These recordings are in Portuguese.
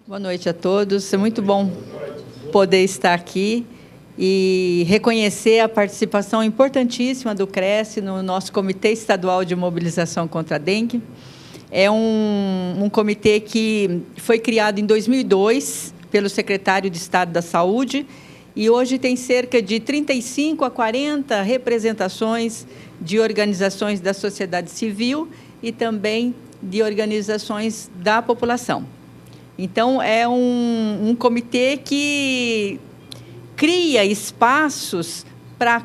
Boa noite a todos. É muito bom poder estar aqui e reconhecer a participação importantíssima do CRES no nosso Comitê Estadual de Mobilização contra a Dengue. É um comitê que foi criado em 2002 pelo secretário de Estado da Saúde e hoje tem cerca de 35 a 40 representações de organizações da sociedade civil e também de organizações da população. Então, é um comitê que cria espaços para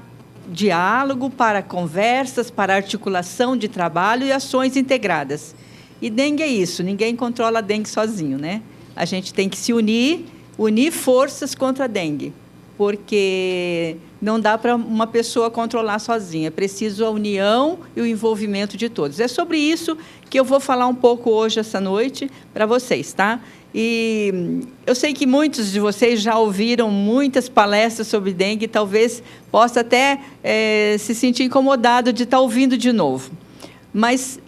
diálogo, para conversas, para articulação de trabalho e ações integradas. E dengue é isso, ninguém controla a dengue sozinho, né? A gente tem que se unir forças contra a dengue, porque não dá para uma pessoa controlar sozinha, é preciso a união e o envolvimento de todos. É sobre isso que eu vou falar um pouco hoje, essa noite, para vocês, tá? E eu sei que muitos de vocês já ouviram muitas palestras sobre dengue, talvez possa até se sentir incomodado de estar ouvindo de novo. Mas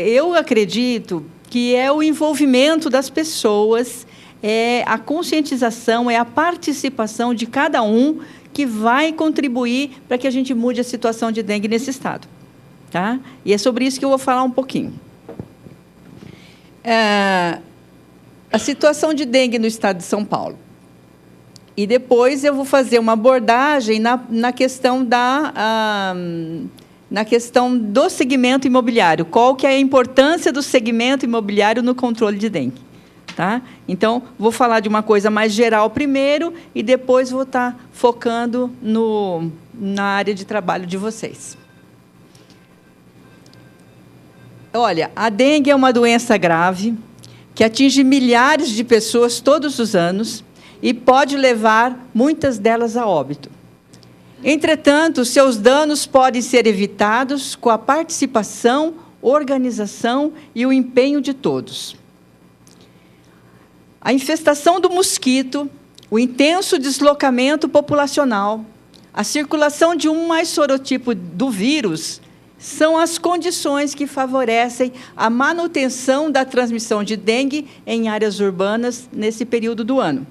eu acredito que é o envolvimento das pessoas, é a conscientização, é a participação de cada um que vai contribuir para que a gente mude a situação de dengue nesse estado. Tá? E é sobre isso que eu vou falar um pouquinho. A situação de dengue no estado de São Paulo. E depois eu vou fazer uma abordagem na questão do segmento imobiliário. Qual que é a importância do segmento imobiliário no controle de dengue? Tá? Então, vou falar de uma coisa mais geral primeiro e depois vou estar focando na área de trabalho de vocês. Olha, a dengue é uma doença grave que atinge milhares de pessoas todos os anos e pode levar muitas delas a óbito. Entretanto, seus danos podem ser evitados com a participação, organização e o empenho de todos. A infestação do mosquito, o intenso deslocamento populacional, a circulação de um mais sorotipo do vírus são as condições que favorecem a manutenção da transmissão de dengue em áreas urbanas nesse período do ano.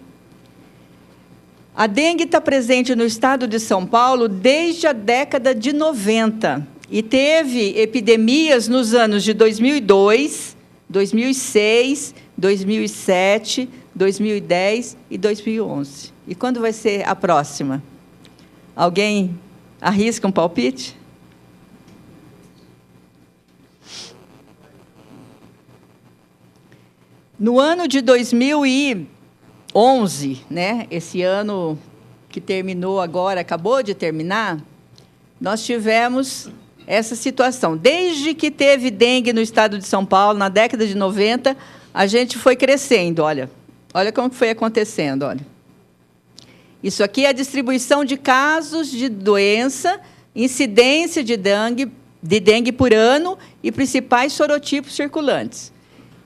A dengue está presente no estado de São Paulo desde a década de 90 e teve epidemias nos anos de 2002, 2006, 2007, 2010 e 2011. E quando vai ser a próxima? Alguém arrisca um palpite? No ano de 2011, né, esse ano que terminou agora, acabou de terminar, nós tivemos essa situação. Desde que teve dengue no estado de São Paulo, na década de 90, a gente foi crescendo, olha como foi acontecendo, olha. Isso aqui é a distribuição de casos de doença, incidência de dengue por ano e principais sorotipos circulantes.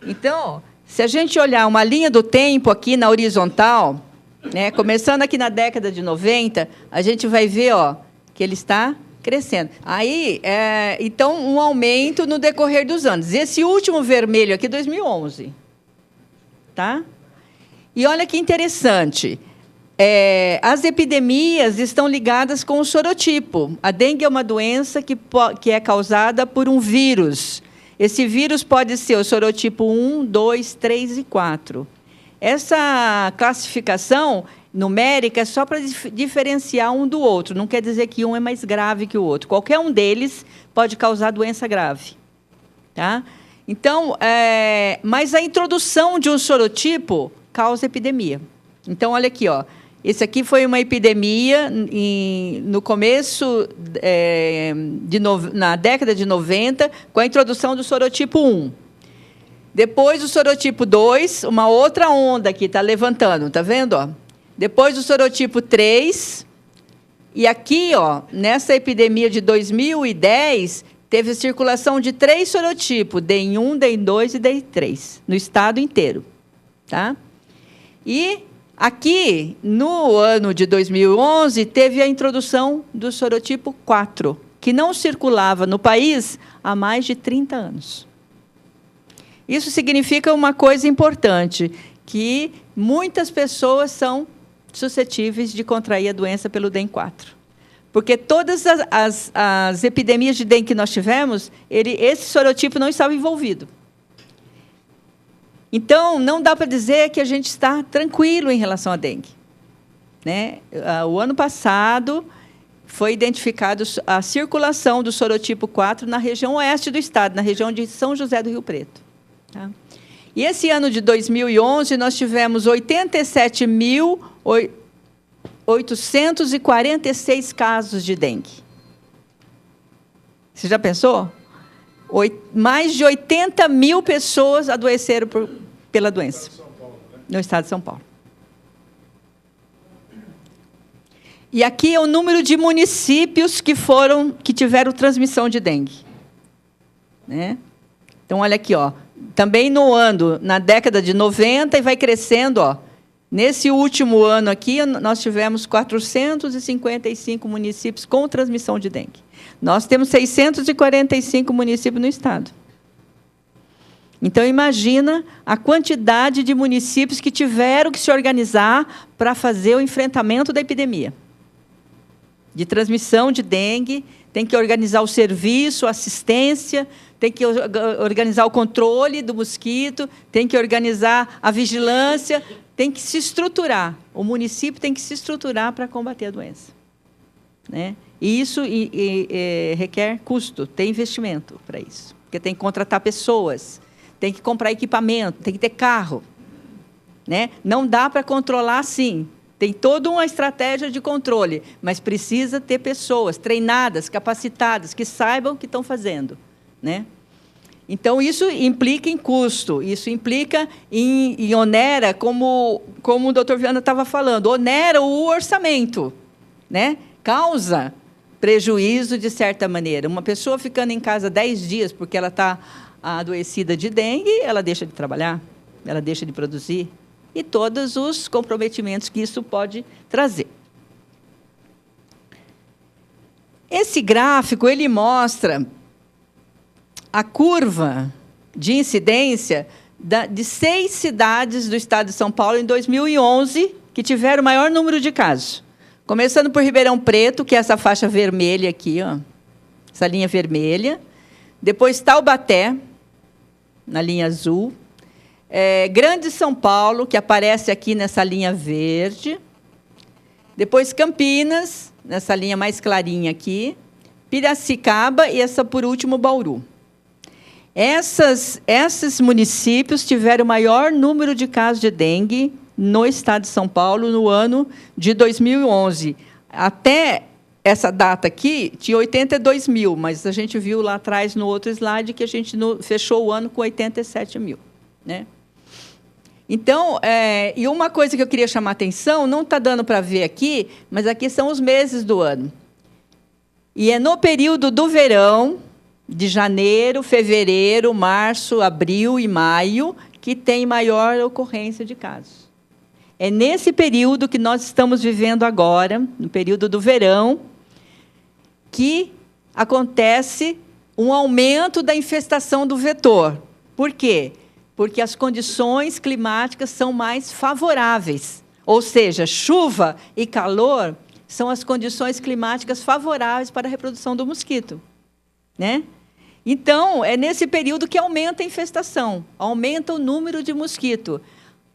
Então, se a gente olhar uma linha do tempo aqui na horizontal, né, começando aqui na década de 90, a gente vai ver que ele está crescendo. Aí, então, um aumento no decorrer dos anos. Esse último vermelho aqui, 2011. Tá? E olha que interessante. As epidemias estão ligadas com o sorotipo. A dengue é uma doença que é causada por um vírus. Esse vírus pode ser o sorotipo 1, 2, 3 e 4. Essa classificação numérica é só para diferenciar um do outro. Não quer dizer que um é mais grave que o outro. Qualquer um deles pode causar doença grave. Tá? Então, mas a introdução de um sorotipo causa epidemia. Então, olha aqui, esse aqui foi uma epidemia no começo, na década de 90, com a introdução do sorotipo 1. Depois, o sorotipo 2, uma outra onda aqui, está levantando, está vendo? Depois, o sorotipo 3. E aqui, nessa epidemia de 2010, teve a circulação de 3 sorotipos, DEM1, DEM2 e DEM3, no estado inteiro. Tá? E aqui, no ano de 2011, teve a introdução do sorotipo 4, que não circulava no país há mais de 30 anos. Isso significa uma coisa importante, que muitas pessoas são suscetíveis de contrair a doença pelo DEM 4. Porque todas as epidemias de dengue que nós tivemos, esse sorotipo não estava envolvido. Então, não dá para dizer que a gente está tranquilo em relação à dengue, né? O ano passado, foi identificado a circulação do sorotipo 4 na região oeste do estado, na região de São José do Rio Preto. Tá? E esse ano de 2011, nós tivemos 87.846 casos de dengue. Você já pensou? Mais de 80 mil pessoas adoeceram pela doença. No estado de São Paulo. E aqui é o número de municípios que tiveram transmissão de dengue. Né? Então, olha aqui, ó. Também na década de 90, e vai crescendo. Ó. Nesse último ano aqui, nós tivemos 455 municípios com transmissão de dengue. Nós temos 645 municípios no estado. Então, imagina a quantidade de municípios que tiveram que se organizar para fazer o enfrentamento da epidemia de transmissão de dengue, tem que organizar o serviço, a assistência, tem que organizar o controle do mosquito, tem que organizar a vigilância, tem que se estruturar. O município tem que se estruturar para combater a doença. Né? E isso requer custo, tem investimento para isso. Porque tem que contratar pessoas, tem que comprar equipamento, tem que ter carro. Né? Não dá para controlar assim. Tem toda uma estratégia de controle, mas precisa ter pessoas treinadas, capacitadas, que saibam o que estão fazendo. Né? Então, isso implica em custo, isso implica em onera, como o doutor Viana estava falando, onera o orçamento, né? Causa prejuízo, de certa maneira. Uma pessoa ficando em casa 10 dias porque ela está adoecida de dengue, ela deixa de trabalhar, ela deixa de produzir, e todos os comprometimentos que isso pode trazer. Esse gráfico ele mostra a curva de incidência de 6 cidades do estado de São Paulo em 2011 que tiveram o maior número de casos. Começando por Ribeirão Preto, que é essa faixa vermelha aqui, ó, essa linha vermelha. Depois Taubaté, na linha azul. Grande São Paulo, que aparece aqui nessa linha verde. Depois Campinas, nessa linha mais clarinha aqui. Piracicaba e essa, por último, Bauru. Esses municípios tiveram o maior número de casos de dengue no estado de São Paulo no ano de 2011. Até essa data aqui, tinha 82 mil, mas a gente viu lá atrás, no outro slide, que a gente fechou o ano com 87 mil. Né? Então, e uma coisa que eu queria chamar a atenção, não está dando para ver aqui, mas aqui são os meses do ano. E é no período do verão, de janeiro, fevereiro, março, abril e maio, que tem maior ocorrência de casos. É nesse período que nós estamos vivendo agora, no período do verão, que acontece um aumento da infestação do vetor. Por quê? Porque as condições climáticas são mais favoráveis. Ou seja, chuva e calor são as condições climáticas favoráveis para a reprodução do mosquito. Né? Então, é nesse período que aumenta a infestação, aumenta o número de mosquito.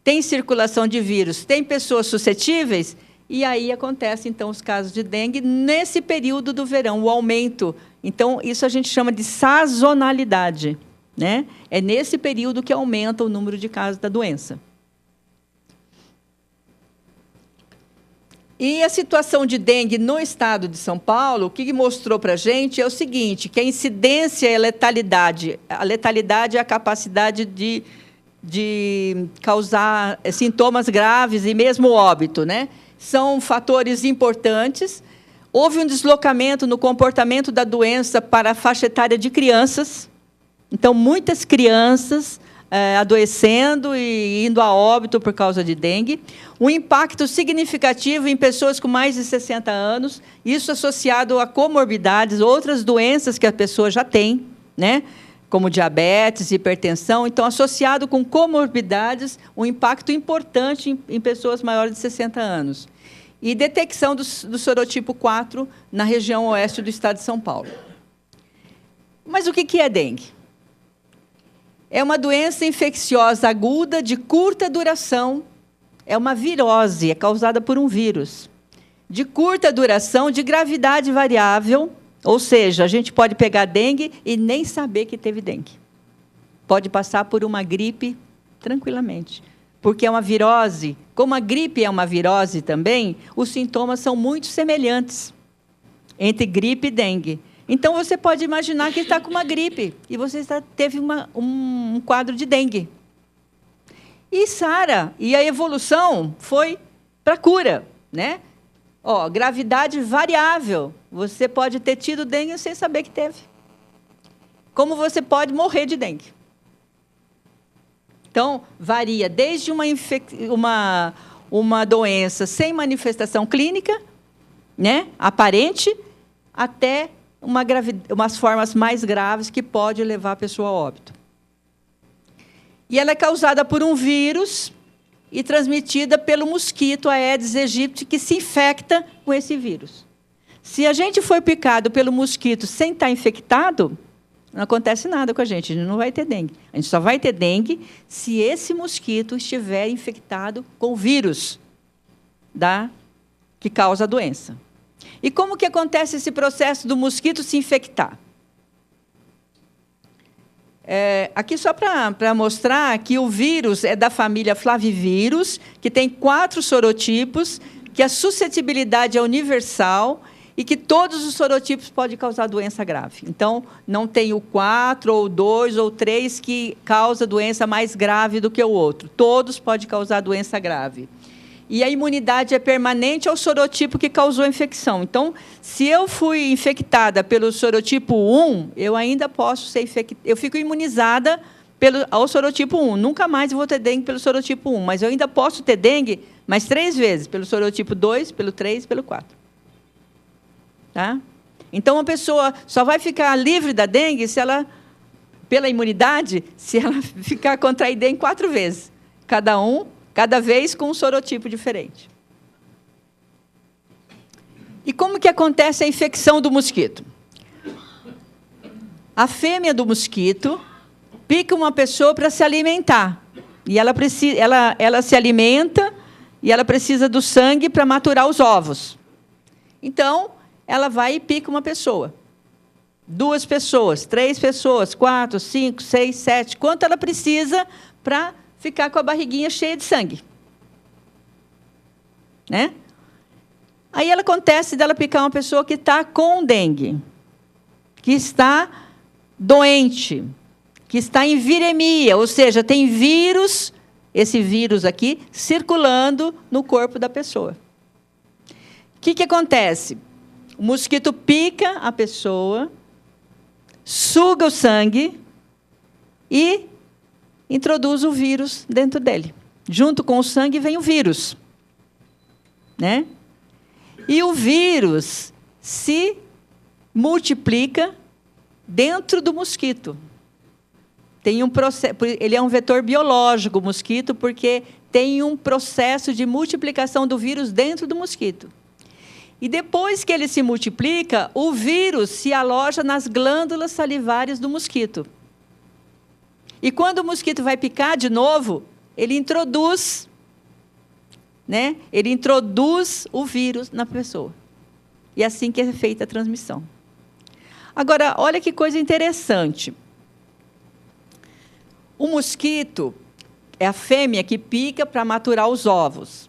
Tem circulação de vírus, tem pessoas suscetíveis, e aí acontecem, então, os casos de dengue nesse período do verão, o aumento. Então, isso a gente chama de sazonalidade. Né? É nesse período que aumenta o número de casos da doença. E a situação de dengue no estado de São Paulo, o que mostrou para a gente é o seguinte, que a incidência e a letalidade é a capacidade de causar sintomas graves e mesmo óbito, né? São fatores importantes. Houve um deslocamento no comportamento da doença para a faixa etária de crianças. Então, muitas crianças adoecendo e indo a óbito por causa de dengue. Um impacto significativo em pessoas com mais de 60 anos, isso associado a comorbidades, outras doenças que a pessoa já tem, né? como diabetes, hipertensão. Então, associado com comorbidades, um impacto importante em pessoas maiores de 60 anos. E detecção do sorotipo 4 na região oeste do estado de São Paulo. Mas o que é dengue? É uma doença infecciosa aguda de curta duração. É uma virose, é causada por um vírus. De curta duração, de gravidade variável, ou seja, a gente pode pegar dengue e nem saber que teve dengue. Pode passar por uma gripe tranquilamente. Porque é uma virose. Como a gripe é uma virose também, os sintomas são muito semelhantes entre gripe e dengue. Então, você pode imaginar que está com uma gripe e você teve um quadro de dengue. E sara, e a evolução foi para a cura, né? Ó, gravidade variável. Você pode ter tido dengue sem saber que teve. Como você pode morrer de dengue. Então, varia desde uma doença sem manifestação clínica, né, aparente, até umas formas mais graves que pode levar a pessoa a óbito. E ela é causada por um vírus e transmitida pelo mosquito Aedes aegypti, que se infecta com esse vírus. Se a gente foi picado pelo mosquito sem estar infectado, não acontece nada com a gente não vai ter dengue. A gente só vai ter dengue se esse mosquito estiver infectado com o vírus que causa a doença. E como que acontece esse processo do mosquito se infectar? Aqui só para mostrar que o vírus é da família Flavivírus, que tem 4 sorotipos, que a suscetibilidade é universal e que todos os sorotipos podem causar doença grave. Então, não tem o 4, ou 2, ou 3 que causa doença mais grave do que o outro. Todos podem causar doença grave. E a imunidade é permanente ao sorotipo que causou a infecção. Então, se eu fui infectada pelo sorotipo 1, eu ainda posso ser infectada. Eu fico imunizada ao sorotipo 1. Nunca mais vou ter dengue pelo sorotipo 1, mas eu ainda posso ter dengue mais 3 vezes, pelo sorotipo 2, pelo 3 e pelo 4. Tá? Então, a pessoa só vai ficar livre da dengue pela imunidade, se ela ficar contraída em 4 vezes. Cada vez com um sorotipo diferente. E como que acontece a infecção do mosquito? A fêmea do mosquito pica uma pessoa para se alimentar. E ela se alimenta e ela precisa do sangue para maturar os ovos. Então, ela vai e pica uma pessoa. 2 pessoas, 3 pessoas, 4, 5, 6, 7. Quanto ela precisa para ficar com a barriguinha cheia de sangue. Né? Aí acontece dela picar uma pessoa que está com dengue, que está doente, que está em viremia, ou seja, tem vírus, esse vírus aqui, circulando no corpo da pessoa. O que acontece? O mosquito pica a pessoa, suga o sangue e introduz o vírus dentro dele. Junto com o sangue vem o vírus. Né? E o vírus se multiplica dentro do mosquito. Ele é um vetor biológico, o mosquito, porque tem um processo de multiplicação do vírus dentro do mosquito. E depois que ele se multiplica, o vírus se aloja nas glândulas salivares do mosquito. E quando o mosquito vai picar de novo, ele introduz o vírus na pessoa. E é assim que é feita a transmissão. Agora, olha que coisa interessante. O mosquito é a fêmea que pica para maturar os ovos.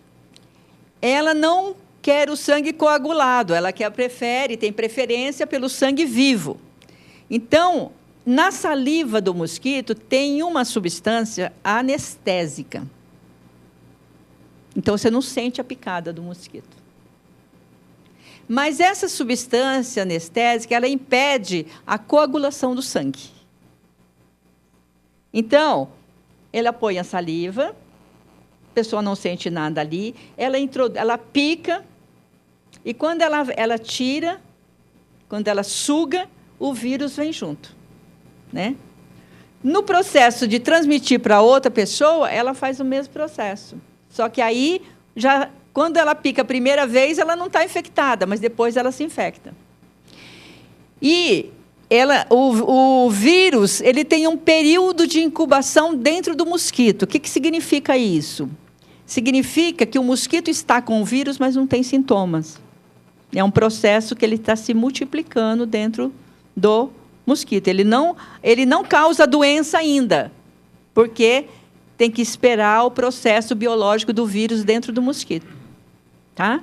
Ela não quer o sangue coagulado, ela tem preferência pelo sangue vivo. Então, na saliva do mosquito tem uma substância anestésica. Então, você não sente a picada do mosquito. Mas essa substância anestésica, ela impede a coagulação do sangue. Então, ela põe a saliva, a pessoa não sente nada ali, ela pica, e quando ela tira, quando ela suga, o vírus vem junto. Né? No processo de transmitir para outra pessoa, ela faz o mesmo processo. Só que aí, quando ela pica a primeira vez, ela não está infectada, mas depois ela se infecta. E o vírus ele tem um período de incubação dentro do mosquito. O que significa isso? Significa que o mosquito está com o vírus, mas não tem sintomas. É um processo que ele está se multiplicando dentro do mosquito. Ele não causa doença ainda, porque tem que esperar o processo biológico do vírus dentro do mosquito. Tá?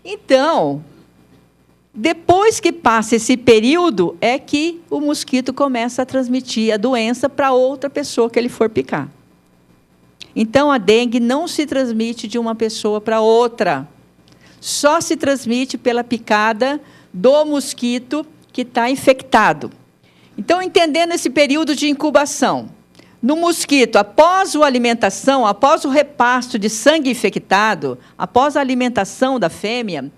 Então, depois que passa esse período, é que o mosquito começa a transmitir a doença para outra pessoa que ele for picar. Então, a dengue não se transmite de uma pessoa para outra. Só se transmite pela picada do mosquito que está infectado. Então, entendendo esse período de incubação, no mosquito, após a alimentação, após o repasto de sangue infectado, após a alimentação da fêmea,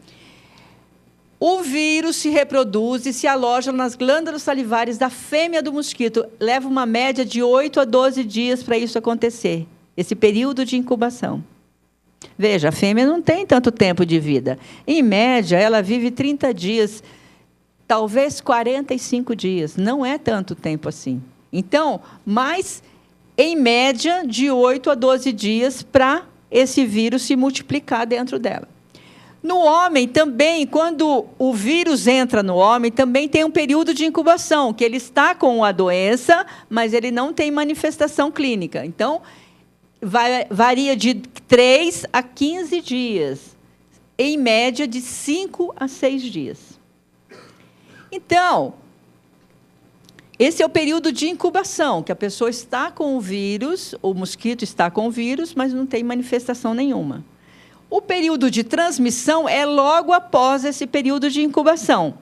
o vírus se reproduz e se aloja nas glândulas salivares da fêmea do mosquito. Leva uma média de 8 a 12 dias para isso acontecer, esse período de incubação. Veja, a fêmea não tem tanto tempo de vida. Em média, ela vive 30 dias, talvez 45 dias. Não é tanto tempo assim. Então, mas, em média, de 8 a 12 dias para esse vírus se multiplicar dentro dela. No homem, também, quando o vírus entra no homem, também tem um período de incubação, que ele está com a doença, mas ele não tem manifestação clínica. Então, varia de 3 a 15 dias, em média de 5 a 6 dias. Então, esse é o período de incubação, que a pessoa está com o vírus, o mosquito está com o vírus, mas não tem manifestação nenhuma. O período de transmissão é logo após esse período de incubação.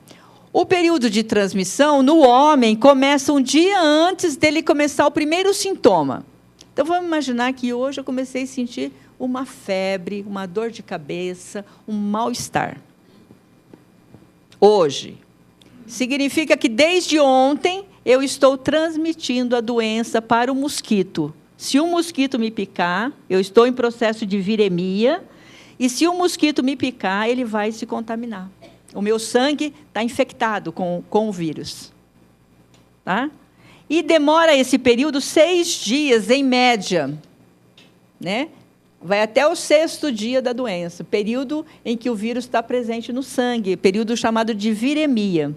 O período de transmissão, no homem, começa um dia antes dele começar o primeiro sintoma. Então, vamos imaginar que hoje eu comecei a sentir uma febre, uma dor de cabeça, um mal-estar. Hoje. Significa que, desde ontem, eu estou transmitindo a doença para o mosquito. Se um mosquito me picar, eu estou em processo de viremia, e se um mosquito me picar, ele vai se contaminar. O meu sangue está infectado com o vírus. Tá? E demora esse período 6 dias, em média. Né? Vai até o 6º dia da doença, período em que o vírus está presente no sangue, período chamado de viremia.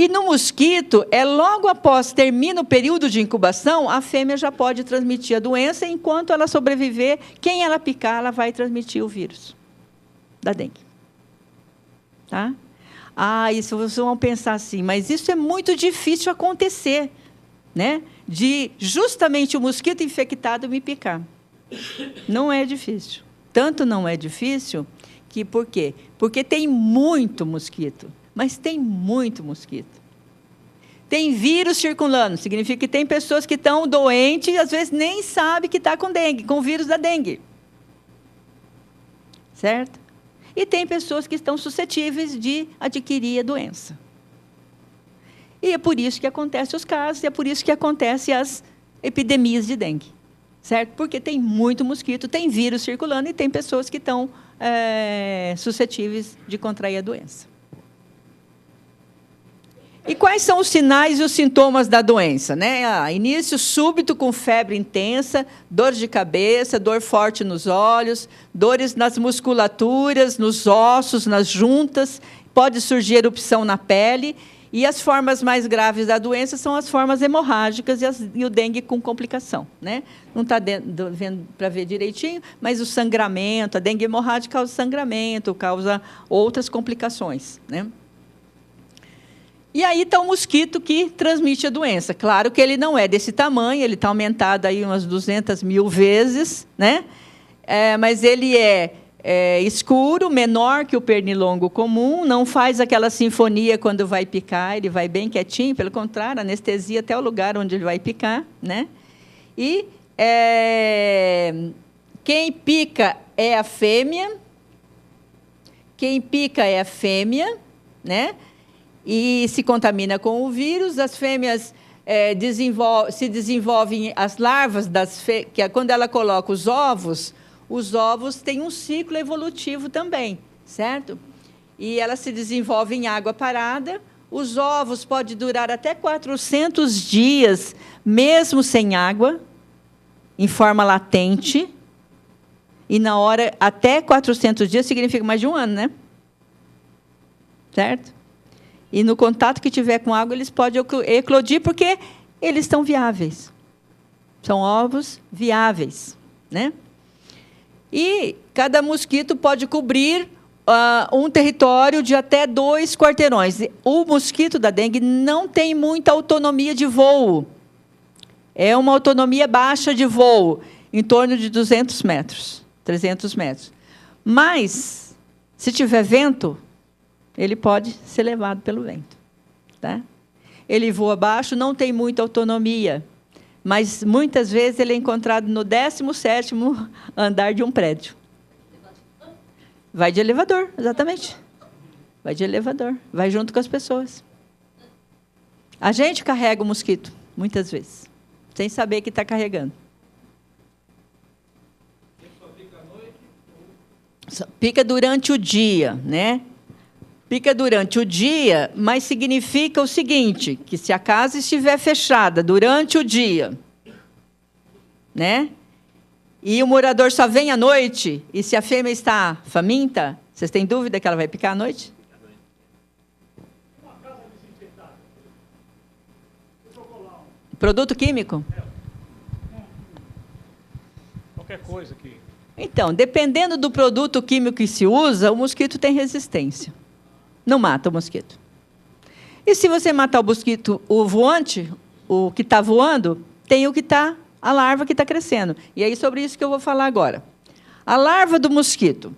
E no mosquito, logo após termina o período de incubação, a fêmea já pode transmitir a doença, e enquanto ela sobreviver, quem ela picar, ela vai transmitir o vírus da dengue. Tá? Isso vocês vão pensar assim, mas isso é muito difícil acontecer, né? De justamente o mosquito infectado me picar. Não é difícil. Tanto não é difícil que, por quê? Porque tem muito mosquito. Mas tem muito mosquito. Tem vírus circulando, significa que tem pessoas que estão doentes e, às vezes, nem sabem que está com dengue, com o vírus da dengue. Certo? E tem pessoas que estão suscetíveis de adquirir a doença. E é por isso que acontecem os casos, e é por isso que acontecem as epidemias de dengue. Certo? Porque tem muito mosquito, tem vírus circulando e tem pessoas que estão suscetíveis de contrair a doença. E quais são os sinais e os sintomas da doença? Né? Início súbito com febre intensa, dor de cabeça, dor forte nos olhos, dores nas musculaturas, nos ossos, nas juntas, pode surgir erupção na pele, e as formas mais graves da doença são as formas hemorrágicas e o dengue com complicação. Né? Não está vendo para ver direitinho, mas o sangramento, a dengue hemorrágica causa sangramento, causa outras complicações. Né? E aí está o mosquito que transmite a doença. Claro que ele não é desse tamanho, ele está aumentado aí umas 200 mil vezes, né? Mas ele é escuro, menor que o pernilongo comum, não faz aquela sinfonia quando vai picar, ele vai bem quietinho, pelo contrário, anestesia até o lugar onde ele vai picar. Né? E quem pica é a fêmea, né? E se contamina com o vírus. As fêmeas se desenvolvem as larvas, que é quando ela coloca os ovos têm um ciclo evolutivo também, certo? E ela se desenvolve em água parada. Os ovos podem durar até 400 dias, mesmo sem água, em forma latente. E na hora, até 400 dias significa mais de um ano, né? Certo? E no contato que tiver com água, eles podem eclodir, porque eles estão viáveis. São ovos viáveis, né? E cada mosquito pode cobrir um território de até 2 quarteirões. O mosquito da dengue não tem muita autonomia de voo. É uma autonomia baixa de voo, em torno de 200 metros, 300 metros. Mas, se tiver vento, ele pode ser levado pelo vento. Tá? Ele voa baixo, não tem muita autonomia, mas, muitas vezes, ele é encontrado no 17º andar de um prédio. Vai de elevador, exatamente. Vai de elevador, vai junto com as pessoas. A gente carrega o mosquito, muitas vezes, sem saber que está carregando. Ele só pica à noite? Pica durante o dia, né? Pica durante o dia, mas significa o seguinte, que se a casa estiver fechada durante o dia, né? E o morador só vem à noite, e se a fêmea está faminta, vocês têm dúvida que ela vai picar à noite? Uma casa desinfetada. Deixa eu colar Produto químico? qualquer coisa aqui. Então, dependendo do produto químico que se usa, o mosquito tem resistência. Não mata o mosquito. E se você matar o mosquito, o voante, o que está voando, tem o que está, a larva que está crescendo. E é sobre isso que eu vou falar agora. A larva do mosquito.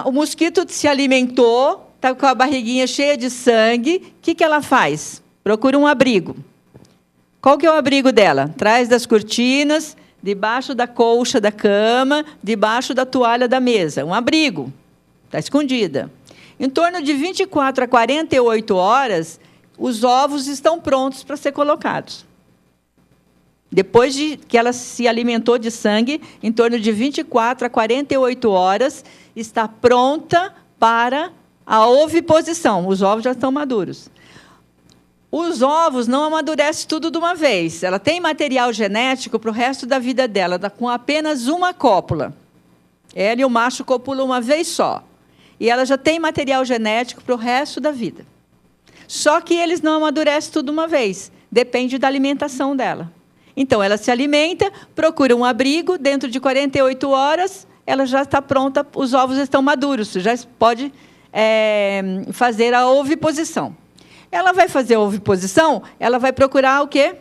O mosquito se alimentou, está com a barriguinha cheia de sangue. O que ela faz? Procura um abrigo. Qual que é o abrigo dela? Atrás das cortinas, debaixo da colcha da cama, debaixo da toalha da mesa. Um abrigo. Está escondida. Em torno de 24 a 48 horas, os ovos estão prontos para ser colocados. Depois de que ela se alimentou de sangue, em torno de 24 a 48 horas, está pronta para a oviposição. Os ovos já estão maduros. Os ovos não amadurecem tudo de uma vez. Ela tem material genético para o resto da vida dela, com apenas uma cópula. Ela e o macho copulam uma vez só. E ela já tem material genético para o resto da vida. Só que eles não amadurecem tudo de uma vez. Depende da alimentação dela. Então, ela se alimenta, procura um abrigo, dentro de 48 horas, ela já está pronta, os ovos estão maduros, já pode fazer a oviposição. Ela vai fazer a oviposição, ela vai procurar o quê?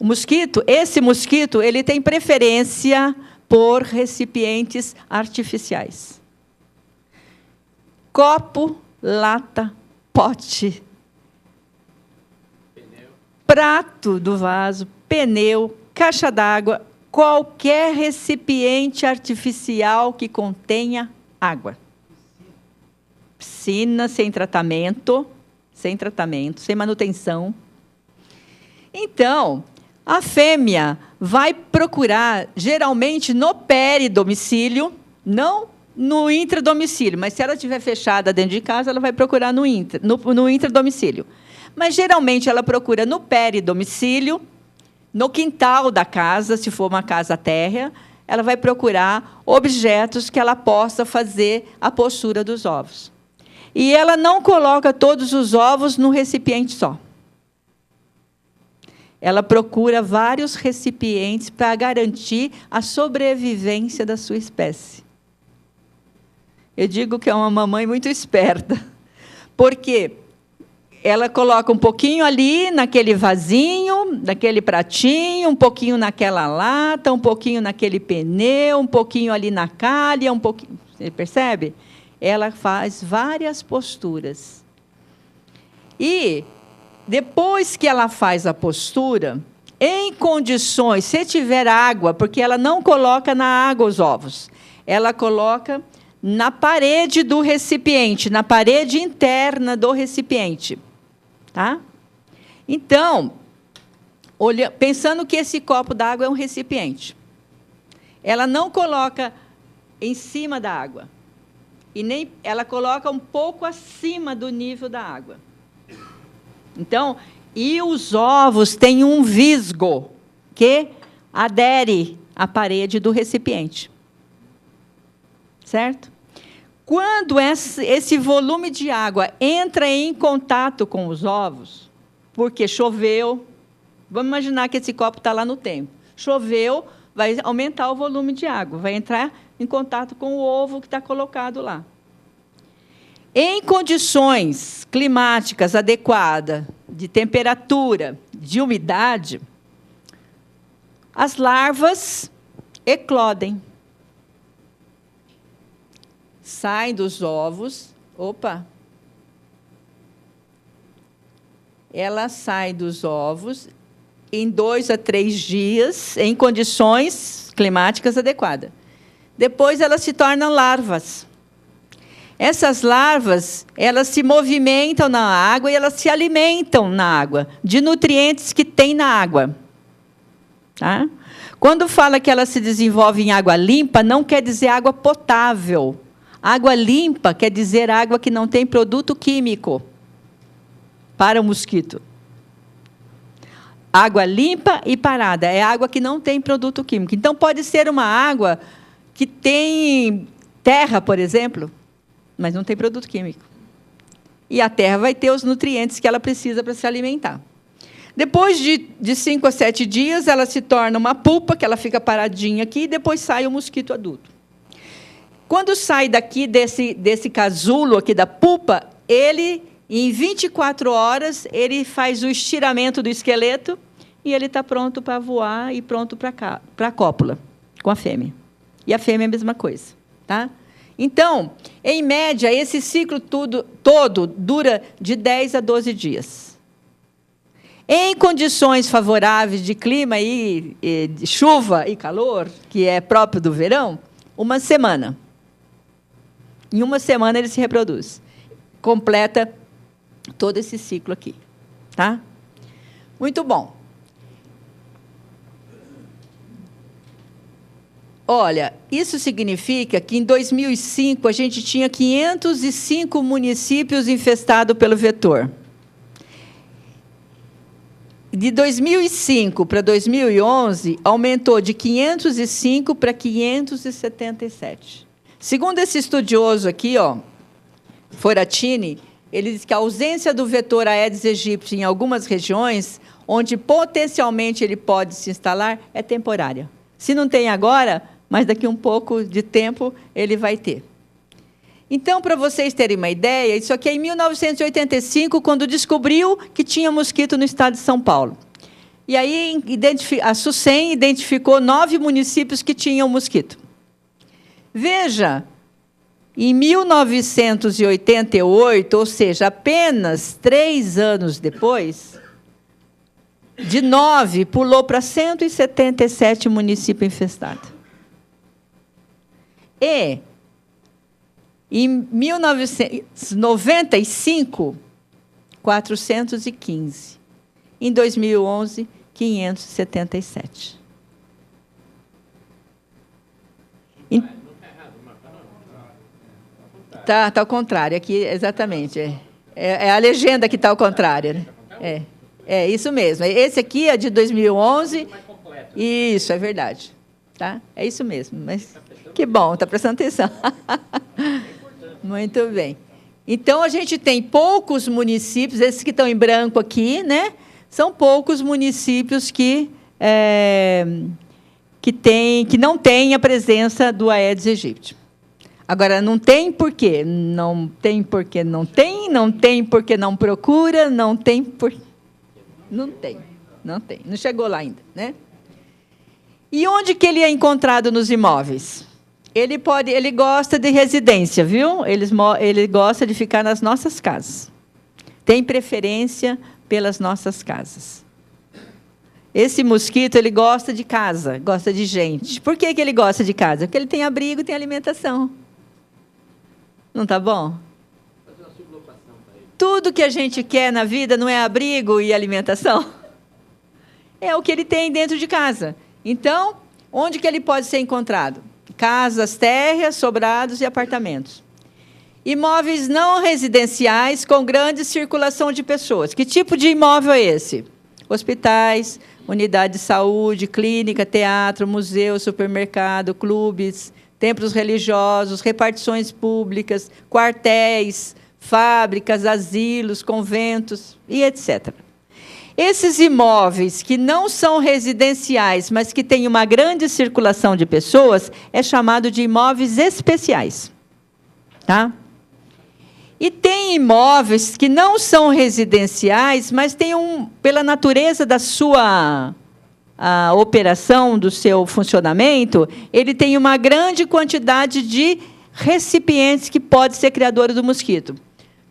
O mosquito. Esse mosquito, ele tem preferência por recipientes artificiais. Copo, lata, pote, Pneu. Prato do vaso, pneu, caixa d'água, qualquer recipiente artificial que contenha água. Piscina sem tratamento, sem manutenção. Então, a fêmea vai procurar, geralmente, no peridomicílio, não no intradomicílio, mas se ela estiver fechada dentro de casa, ela vai procurar no intradomicílio. Mas, geralmente, ela procura no peridomicílio, no quintal da casa, se for uma casa térrea, ela vai procurar objetos que ela possa fazer a postura dos ovos. E ela não coloca todos os ovos num recipiente só. Ela procura vários recipientes para garantir a sobrevivência da sua espécie. Eu digo que é uma mamãe muito esperta, porque ela coloca um pouquinho ali naquele vasinho, naquele pratinho, um pouquinho naquela lata, um pouquinho naquele pneu, um pouquinho ali na calha, um pouquinho. Você percebe? Ela faz várias posturas. E, depois que ela faz a postura, em condições, se tiver água, porque ela não coloca na água os ovos, ela coloca na parede do recipiente, na parede interna do recipiente. Tá? Então, pensando que esse copo d'água é um recipiente, ela não coloca em cima da água, e nem ela coloca um pouco acima do nível da água. Então, e os ovos têm um visgo que adere à parede do recipiente. Certo? Quando esse volume de água entra em contato com os ovos, porque choveu, vamos imaginar que esse copo está lá no tempo. Choveu, vai aumentar o volume de água, vai entrar em contato com o ovo que está colocado lá. Em condições climáticas adequadas, de temperatura, de umidade, as larvas eclodem. Saem dos ovos. Opa! Ela sai dos ovos em 2 a 3 dias, em condições climáticas adequadas. Depois, elas se tornam larvas. Essas larvas, elas se movimentam na água e elas se alimentam na água, de nutrientes que tem na água. Tá? Quando fala que ela se desenvolve em água limpa, não quer dizer água potável. Água limpa quer dizer água que não tem produto químico para o mosquito. Água limpa e parada é água que não tem produto químico. Então, pode ser uma água que tem terra, por exemplo, mas não tem produto químico. E a terra vai ter os nutrientes que ela precisa para se alimentar. Depois de 5 a 7 dias, ela se torna uma pupa, que ela fica paradinha aqui, e depois sai o mosquito adulto. Quando sai daqui, desse casulo aqui da pupa, ele, em 24 horas, ele faz o estiramento do esqueleto e ele está pronto para voar e pronto para a cópula, com a fêmea. E a fêmea é a mesma coisa. Tá? Então, em média, esse ciclo todo dura de 10 a 12 dias. Em condições favoráveis de clima, de chuva e calor, que é próprio do verão, 1 semana. Em 1 semana ele se reproduz. Completa todo esse ciclo aqui. Tá? Muito bom. Olha, isso significa que, em 2005, a gente tinha 505 municípios infestados pelo vetor. De 2005 para 2011, aumentou de 505 para 577. Segundo esse estudioso aqui, Foratini, ele diz que a ausência do vetor Aedes aegypti em algumas regiões, onde potencialmente ele pode se instalar, é temporária. Se não tem agora, mas daqui um pouco de tempo ele vai ter. Então, para vocês terem uma ideia, isso aqui é em 1985, quando descobriu que tinha mosquito no estado de São Paulo. E aí a SUSEM identificou 9 municípios que tinham mosquito. Veja, em 1988, ou seja, apenas 3 anos depois, de 9 pulou para 177 municípios infestados. E, em 1995, 415. Em 2011, 577. Está ao contrário, aqui, exatamente. É a legenda que está ao contrário. Né? É isso mesmo. Esse aqui é de 2011. Isso, é verdade. Tá? É isso mesmo. Mas que bom, está prestando atenção. Muito bem. Então, a gente tem poucos municípios, esses que estão em branco aqui, né? São poucos municípios que não têm a presença do Aedes aegypti. Agora, não tem por quê? Não tem porque não tem, não tem porque não procura, não tem por... Não tem. Não chegou lá ainda, né? E onde que ele é encontrado nos imóveis? Ele gosta de residência, viu? Ele gosta de ficar nas nossas casas. Tem preferência pelas nossas casas. Esse mosquito, ele gosta de casa, gosta de gente. Por que ele gosta de casa? Porque ele tem abrigo, tem alimentação. Não está bom? Fazer uma sublocação para ele. tudo que a gente quer na vida não é abrigo e alimentação? É o que ele tem dentro de casa. Então, onde que ele pode ser encontrado? Casas térreas, sobrados e apartamentos. Imóveis não residenciais com grande circulação de pessoas. Que tipo de imóvel é esse? Hospitais, unidade de saúde, clínica, teatro, museu, supermercado, clubes, templos religiosos, repartições públicas, quartéis, fábricas, asilos, conventos e etc. Esses imóveis que não são residenciais, mas que têm uma grande circulação de pessoas, é chamado de imóveis especiais. Tá? E tem imóveis que não são residenciais, mas têm pela natureza da sua operação, do seu funcionamento, ele tem uma grande quantidade de recipientes que pode ser criadora do mosquito.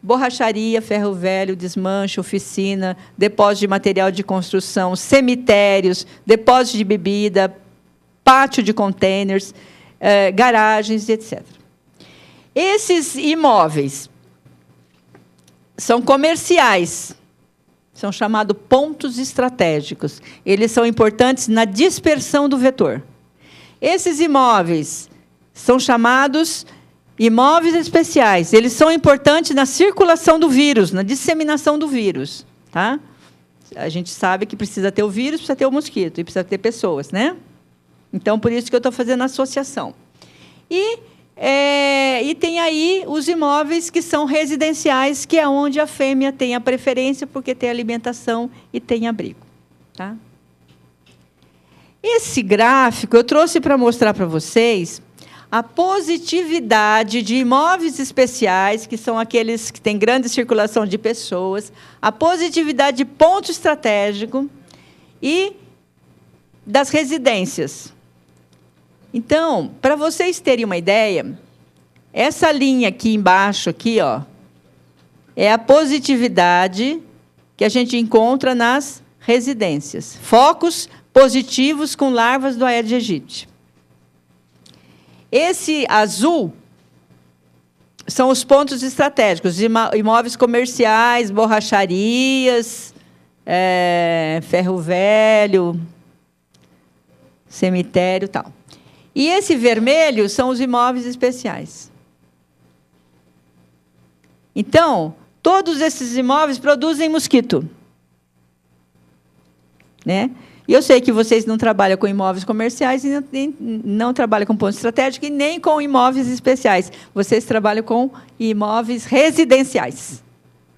Borracharia, ferro velho, desmanche, oficina, depósito de material de construção, cemitérios, depósito de bebida, pátio de containers, garagens, etc. Esses imóveis são comerciais, são chamados pontos estratégicos. Eles são importantes na dispersão do vetor. Esses imóveis são chamados imóveis especiais. Eles são importantes na circulação do vírus, na disseminação do vírus. Tá? A gente sabe que precisa ter o vírus, precisa ter o mosquito, e precisa ter pessoas, né? Então, por isso que eu estou fazendo a associação. E tem aí os imóveis que são residenciais, que é onde a fêmea tem a preferência, porque tem alimentação e tem abrigo. Tá? Esse gráfico eu trouxe para mostrar para vocês a positividade de imóveis especiais, que são aqueles que têm grande circulação de pessoas, a positividade de ponto estratégico e das residências. Então, para vocês terem uma ideia, essa linha aqui embaixo, aqui, ó, é a positividade que a gente encontra nas residências. Focos positivos com larvas do Aedes aegypti. Esse azul são os pontos estratégicos, imóveis comerciais, borracharias, ferro velho, cemitério e tal. E esse vermelho são os imóveis especiais. Então, todos esses imóveis produzem mosquito. Né? E eu sei que vocês não trabalham com imóveis comerciais, e não trabalham com ponto estratégico, e nem com imóveis especiais. Vocês trabalham com imóveis residenciais.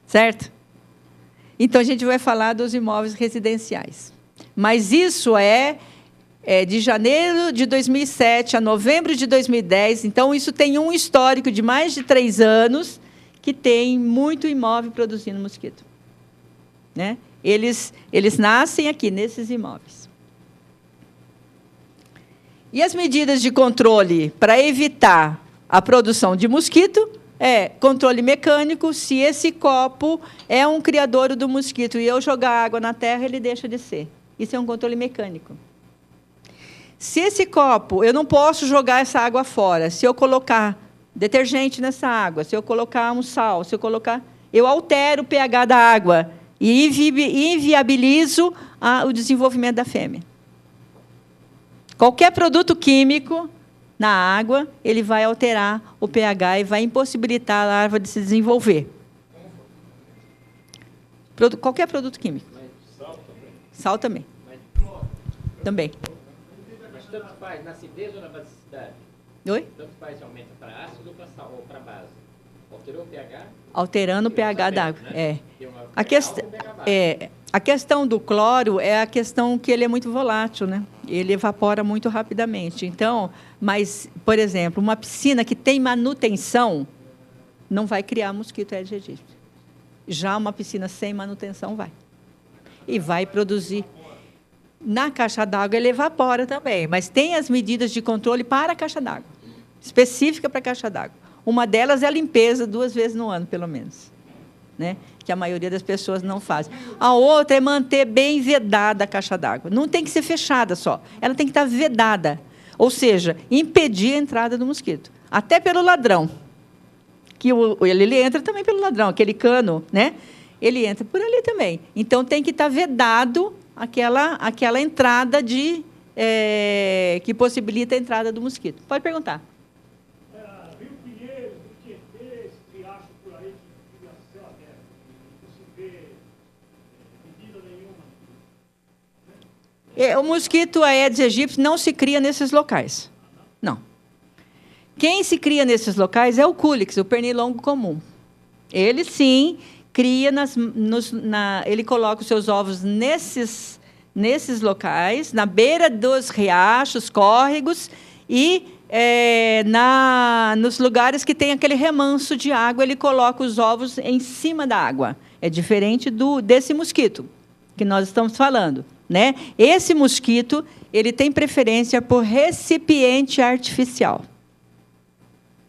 Certo? Então, a gente vai falar dos imóveis residenciais. Mas isso é de janeiro de 2007 a novembro de 2010. Então, isso tem um histórico de mais de 3 anos que tem muito imóvel produzindo mosquito. Né? Eles nascem aqui, nesses imóveis. E as medidas de controle para evitar a produção de mosquito é controle mecânico. Se esse copo é um criadouro do mosquito e eu jogar água na terra, ele deixa de ser. Isso é um controle mecânico. Se esse copo, eu não posso jogar essa água fora. Se eu colocar detergente nessa água, se eu colocar um sal, eu altero o pH da água e inviabilizo o desenvolvimento da fêmea. Qualquer produto químico na água, ele vai alterar o pH e vai impossibilitar a larva de se desenvolver. Qualquer produto químico. Sal também. Também. Mas tanto faz na acidez ou na basicidade? Oi? Tanto faz se aumenta para ácido ou para sal, ou para base? Alterou o pH? Alterando o pH da água. Né? A questão do cloro é a questão que ele é muito volátil, né? Ele evapora muito rapidamente. Então, mas, por exemplo, uma piscina que tem manutenção não vai criar mosquito Aedes aegypti. Já uma piscina sem manutenção vai. E vai produzir. Na caixa d'água ele evapora também, mas tem as medidas de controle para a caixa d'água, específica para a caixa d'água. Uma delas é a limpeza 2 vezes no ano, pelo menos, né? Que a maioria das pessoas não faz. A outra é manter bem vedada a caixa d'água. Não tem que ser fechada só, ela tem que estar vedada, ou seja, impedir a entrada do mosquito, até pelo ladrão. que ele entra também pelo ladrão, aquele cano, né? Ele entra por ali também. Então, tem que estar vedado aquela entrada que possibilita a entrada do mosquito. Pode perguntar. Rio Pinheiros, Rio Tietê, esse riacho por aí que fica a céu aberto, não se vê medida nenhuma. O mosquito Aedes aegypti não se cria nesses locais. Não. Quem se cria nesses locais é o Culex, o pernilongo comum. Ele, sim, cria ele coloca os seus ovos nesses locais, na beira dos riachos, córregos e nos lugares que tem aquele remanso de água, ele coloca os ovos em cima da água. É diferente desse mosquito que nós estamos falando, né? Esse mosquito, ele tem preferência por recipiente artificial.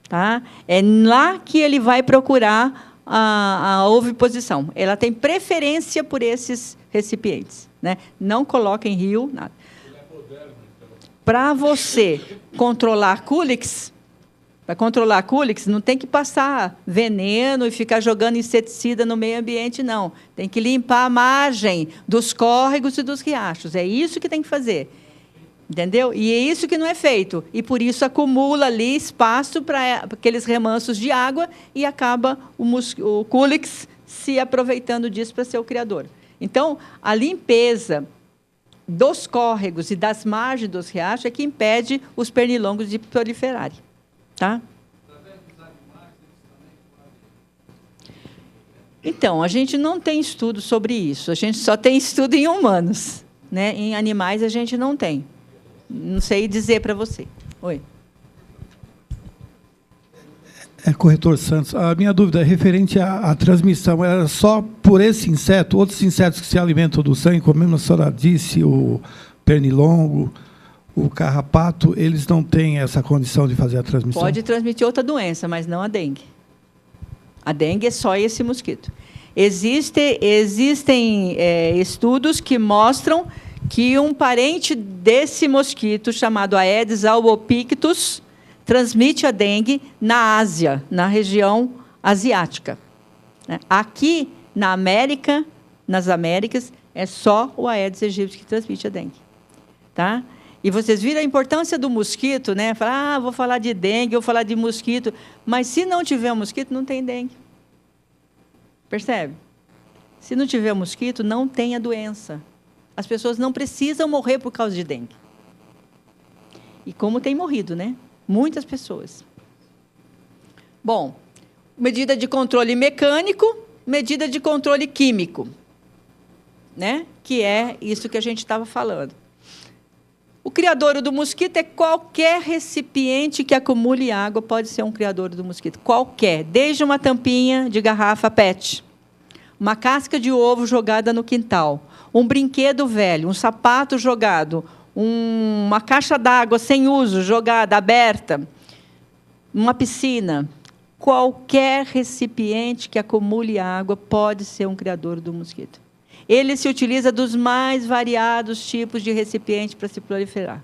Tá? É lá que ele vai procurar a oviposição. Ela tem preferência por esses recipientes, né? Não coloca em rio, nada. Para você controlar Culex, não tem que passar veneno e ficar jogando inseticida no meio ambiente, não. Tem que limpar a margem dos córregos e dos riachos. É isso que tem que fazer. Entendeu? E é isso que não é feito. E, por isso, acumula ali espaço para aqueles remansos de água e acaba o Culex se aproveitando disso para ser o criador. Então, a limpeza dos córregos e das margens dos riachos é que impede os pernilongos de proliferarem. Tá? Então, a gente não tem estudo sobre isso. A gente só tem estudo em humanos, né? Em animais, a gente não tem. Não sei dizer para você. Oi. Corretor Santos, a minha dúvida é referente à transmissão. Era só por esse inseto, outros insetos que se alimentam do sangue, como a senhora disse, o pernilongo, o carrapato, eles não têm essa condição de fazer a transmissão? Pode transmitir outra doença, mas não a dengue. A dengue é só esse mosquito. Existem estudos que mostram que um parente desse mosquito, chamado Aedes albopictus, transmite a dengue na Ásia, na região asiática. Aqui, nas Américas, é só o Aedes aegypti que transmite a dengue. Tá? E vocês viram a importância do mosquito, né? Falar, vou falar de dengue, vou falar de mosquito. Mas, se não tiver mosquito, não tem dengue. Percebe? Se não tiver mosquito, não tem a doença. As pessoas não precisam morrer por causa de dengue. E como tem morrido, né? Muitas pessoas. Bom, medida de controle mecânico, medida de controle químico, né? Que é isso que a gente estava falando. O criadouro do mosquito é qualquer recipiente que acumule água, pode ser um criadouro do mosquito. Qualquer, desde uma tampinha de garrafa PET, uma casca de ovo jogada no quintal, um brinquedo velho, um sapato jogado, uma caixa d'água sem uso, jogada, aberta, uma piscina. Qualquer recipiente que acumule água pode ser um criador do mosquito. Ele se utiliza dos mais variados tipos de recipiente para se proliferar.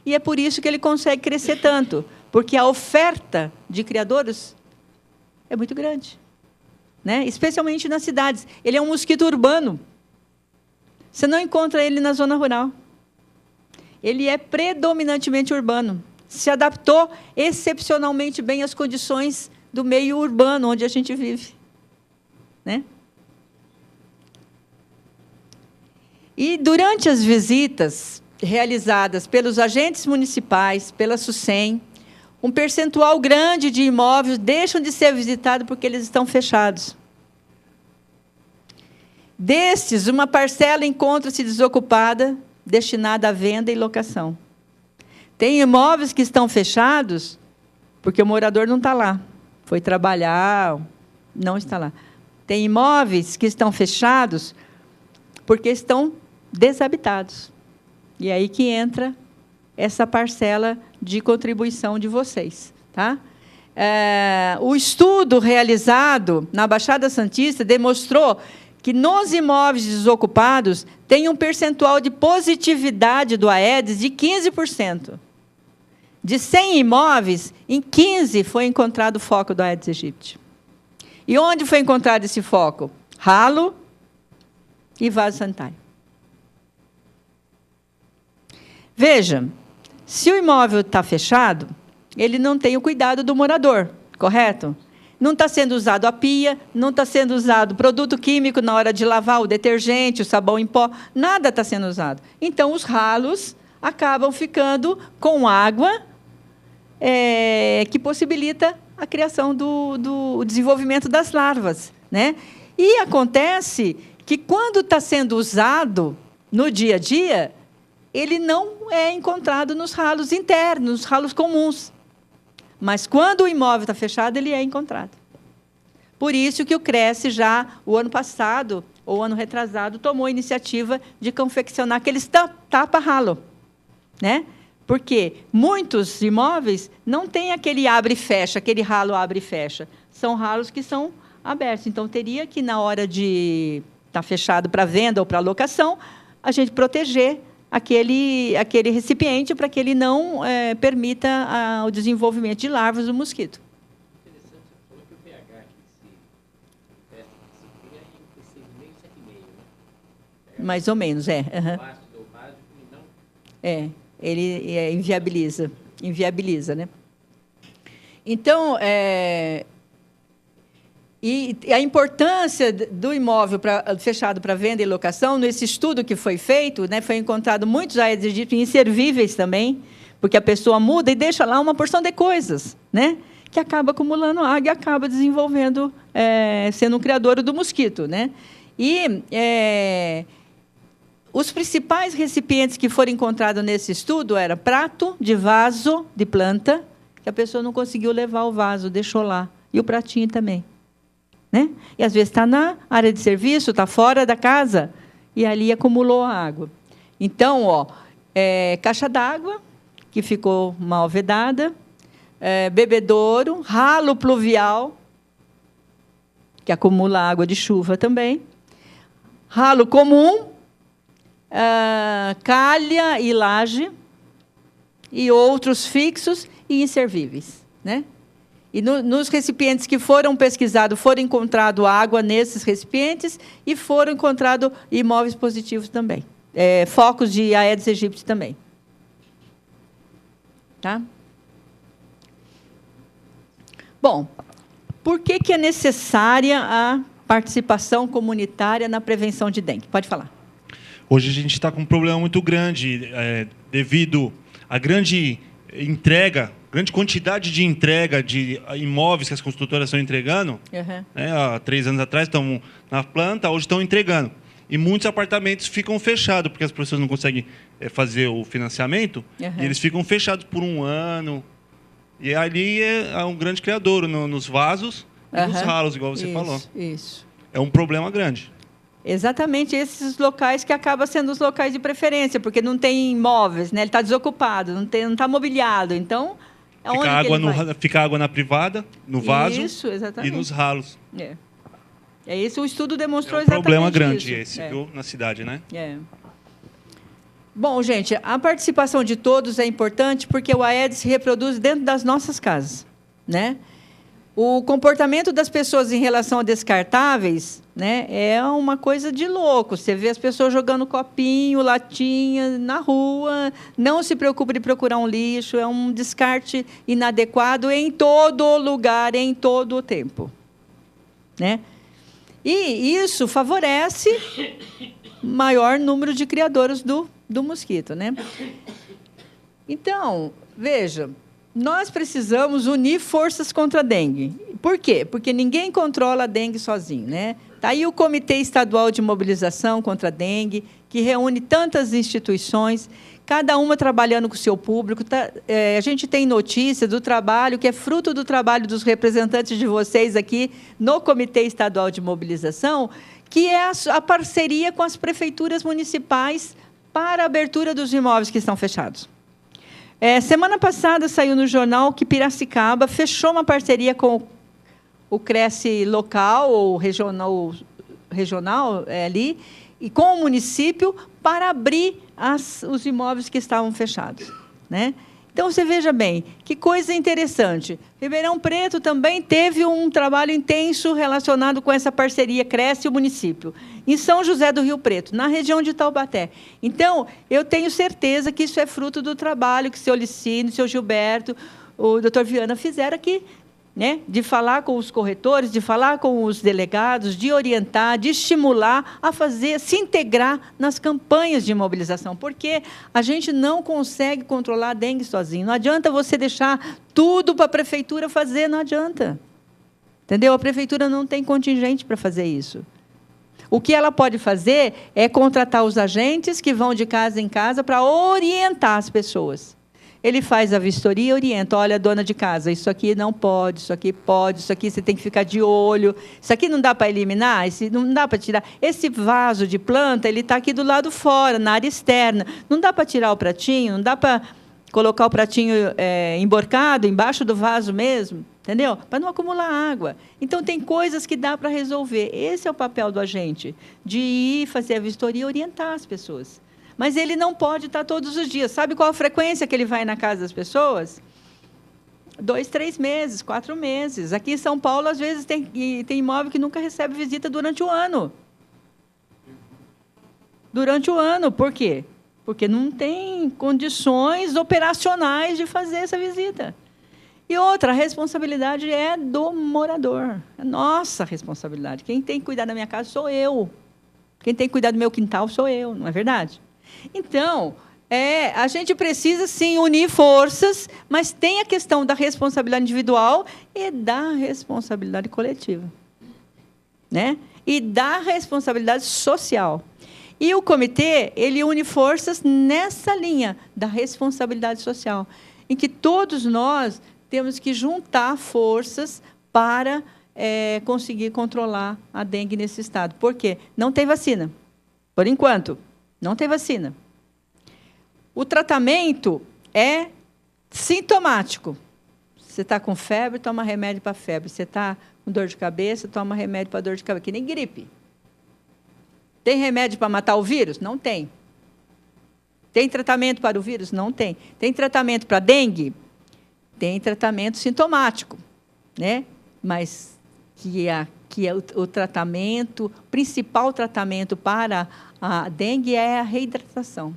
E é por isso que ele consegue crescer tanto, porque a oferta de criadouros é muito grande, né? Especialmente nas cidades. Ele é um mosquito urbano. Você não encontra ele na zona rural. Ele é predominantemente urbano. Se adaptou excepcionalmente bem às condições do meio urbano onde a gente vive, né? E, durante as visitas realizadas pelos agentes municipais, pela SUSEM, um percentual grande de imóveis deixam de ser visitados porque eles estão fechados. Destes, uma parcela encontra-se desocupada, destinada à venda e locação. Tem imóveis que estão fechados porque o morador não está lá. Foi trabalhar, não está lá. Tem imóveis que estão fechados porque estão desabitados. E aí que entra essa parcela de contribuição de vocês. Tá? O estudo realizado na Baixada Santista demonstrou que nos imóveis desocupados tem um percentual de positividade do Aedes de 15%. De 100 imóveis, em 15 foi encontrado o foco do Aedes aegypti. E onde foi encontrado esse foco? Ralo e vaso sanitário. Veja, se o imóvel está fechado, ele não tem o cuidado do morador, correto? Não está sendo usado a pia, não está sendo usado produto químico na hora de lavar, o detergente, o sabão em pó, nada está sendo usado. Então, os ralos acabam ficando com água que possibilita a criação do desenvolvimento das larvas, né? E acontece que, quando está sendo usado no dia a dia, ele não é encontrado nos ralos internos, nos ralos comuns. Mas, quando o imóvel está fechado, ele é encontrado. Por isso que o Cresce, já o ano passado, ou ano retrasado, tomou a iniciativa de confeccionar aqueles tapa-ralo, né? Porque muitos imóveis não têm aquele abre e fecha, aquele ralo abre e fecha. São ralos que são abertos. Então, teria que, na hora de estar fechado para venda ou para locação, a gente proteger aquele recipiente para que ele não permita o desenvolvimento de larvas do mosquito. Interessante, você falou que o pH aqui é entre 6,5 e 7,5, né? Mais ou menos, é. Uhum. O ácido ou básico, não. Ele inviabiliza, né? Então, e a importância do imóvel fechado para venda e locação, nesse estudo que foi feito, né, foi encontrado muitos Aedes aegypti inservíveis também, porque a pessoa muda e deixa lá uma porção de coisas, né, que acaba acumulando água e acaba desenvolvendo, sendo um criador do mosquito, né? E os principais recipientes que foram encontrados nesse estudo eram prato de vaso de planta, que a pessoa não conseguiu levar o vaso, deixou lá, e o pratinho também, né? E, às vezes, está na área de serviço, está fora da casa, e ali acumulou a água. Então, caixa d'água, que ficou mal vedada, bebedouro, ralo pluvial, que acumula água de chuva também, ralo comum, calha e laje, e outros fixos e inservíveis, né? E nos recipientes que foram pesquisados, foram encontrado água nesses recipientes e foram encontrados imóveis positivos também. Focos de Aedes aegypti também. Tá? Bom, por que é necessária a participação comunitária na prevenção de dengue? Pode falar. Hoje a gente está com um problema muito grande devido à grande quantidade de entrega de imóveis que as construtoras estão entregando. Uhum. Há 3 anos atrás estão na planta, hoje estão entregando. E muitos apartamentos ficam fechados, porque as pessoas não conseguem fazer o financiamento, e eles ficam fechados por 1 ano. E ali é um grande criador nos vasos e nos ralos, igual você falou. Isso. É um problema grande. Exatamente esses locais que acabam sendo os locais de preferência, porque não tem imóveis, né? Ele está desocupado, não está mobiliado. Então, fica água na privada, no vaso. Isso, exatamente. E nos ralos. Isso o estudo demonstrou exatamente isso. É um problema grande esse, viu, na cidade, né? Bom, gente, a participação de todos é importante porque o Aedes se reproduz dentro das nossas casas, né? O comportamento das pessoas em relação a descartáveis, né, é uma coisa de louco. Você vê as pessoas jogando copinho, latinha na rua, não se preocupa de procurar um lixo, é um descarte inadequado em todo lugar, em todo o tempo, né? E isso favorece maior número de criadores do mosquito, né? Então, veja, nós precisamos unir forças contra a dengue. Por quê? Porque ninguém controla a dengue sozinho, né? Está aí o Comitê Estadual de Mobilização contra a Dengue, que reúne tantas instituições, cada uma trabalhando com o seu público. A gente tem notícia do trabalho, que é fruto do trabalho dos representantes de vocês aqui no Comitê Estadual de Mobilização, que é a parceria com as prefeituras municipais para a abertura dos imóveis que estão fechados. Semana passada saiu no jornal que Piracicaba fechou uma parceria com o Cresce local ou regional ali, e com o município para abrir os imóveis que estavam fechados, né? Então, você veja bem, que coisa interessante. Ribeirão Preto também teve um trabalho intenso relacionado com essa parceria Cresce e o município, em São José do Rio Preto, na região de Taubaté. Então, eu tenho certeza que isso é fruto do trabalho que o senhor Licínio, o senhor Gilberto, o doutor Viana fizeram aqui, né? De falar com os corretores, de falar com os delegados, de orientar, de estimular a fazer, se integrar nas campanhas de mobilização, porque a gente não consegue controlar a dengue sozinho. Não adianta você deixar tudo para a prefeitura fazer, não adianta. Entendeu? A prefeitura não tem contingente para fazer isso. O que ela pode fazer é contratar os agentes que vão de casa em casa para orientar as pessoas. Ele faz a vistoria e orienta. Olha, dona de casa, isso aqui não pode, isso aqui pode, isso aqui você tem que ficar de olho. Isso aqui não dá para eliminar, isso não dá para tirar. Esse vaso de planta, ele está aqui do lado fora, na área externa. Não dá para tirar o pratinho, não dá para colocar o pratinho emborcado embaixo do vaso mesmo, entendeu? Para não acumular água. Então, tem coisas que dá para resolver. Esse é o papel do agente, de ir fazer a vistoria e orientar as pessoas. Mas ele não pode estar todos os dias. Sabe qual a frequência que ele vai na casa das pessoas? 2, 3 meses, 4 meses. Aqui em São Paulo, às vezes, tem imóvel que nunca recebe visita durante o ano. Durante o ano. Por quê? Porque não tem condições operacionais de fazer essa visita. E outra, a responsabilidade é do morador. É nossa responsabilidade. Quem tem que cuidar da minha casa sou eu. Quem tem que cuidar do meu quintal sou eu, não é verdade? Então, a gente precisa, sim, unir forças, mas tem a questão da responsabilidade individual e da responsabilidade coletiva, né? E da responsabilidade social. E o comitê, ele une forças nessa linha da responsabilidade social, em que todos nós temos que juntar forças para conseguir controlar a dengue nesse estado. Por quê? Não tem vacina. Por enquanto, não tem vacina. O tratamento é sintomático. Você está com febre, toma remédio para febre. Você está com dor de cabeça, toma remédio para dor de cabeça. Que nem gripe. Tem remédio para matar o vírus? Não tem. Tem tratamento para o vírus? Não tem. Tem tratamento para dengue? Tem tratamento sintomático, né? Mas que é o tratamento, o principal tratamento para a dengue é a reidratação.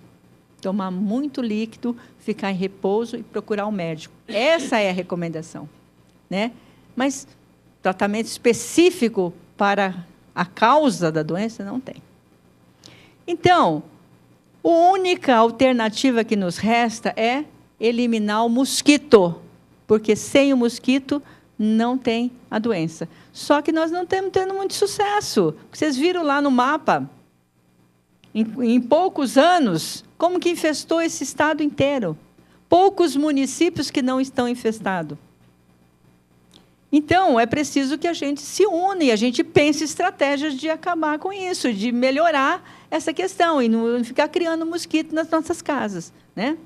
Tomar muito líquido, ficar em repouso e procurar um médico. Essa é a recomendação, né? Mas tratamento específico para a causa da doença não tem. Então, a única alternativa que nos resta é eliminar o mosquito, porque sem o mosquito não tem a doença. Só que nós não estamos tendo muito sucesso. Vocês viram lá no mapa, em poucos anos, como que infestou esse estado inteiro. Poucos municípios que não estão infestados. Então, é preciso que a gente se une, a gente pense estratégias de acabar com isso, de melhorar essa questão e não ficar criando mosquito nas nossas casas, né?